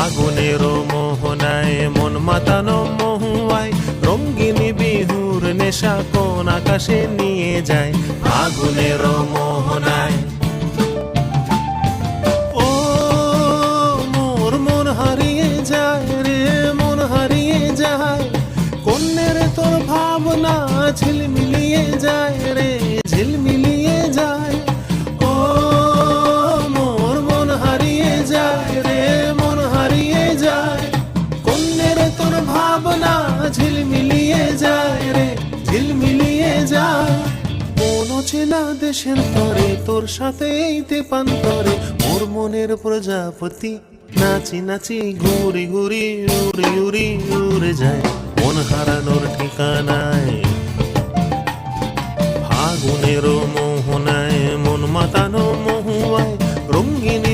ফাগুনের মোহনায় মন মাতানো মহুয়ায় রঙিন বিহুর নেশা কোন আকাশে নিয়ে যায় ফাগুনের মোহনায়। ও মোর মন হারিয়ে যায় রে মন হারিয়ে যায় কন্যের তোর ভাবনা ঝিলমিলিয়ে যায় রে ঝিলমিলিয়ে যায়। ও মোর মন হারিয়ে যায় রে মন হারিয়ে যায় কন্যের তোর ভাবনা ঝিলমিলিয়ে যায় রে ঝিলমিলিয়ে যায়। কোন চেনা দেশের তরে তোর সাথে এইতে পান্তরে মোর মনের প্রজাপতি নাচি নাচি ঘুরি ঘুরি উড়ি উড়ি উড়ে যায় মন হারানোর ঠিকানায় ফাগুনের মোহনায় মন মাতানো মহুয়ায় রঙিন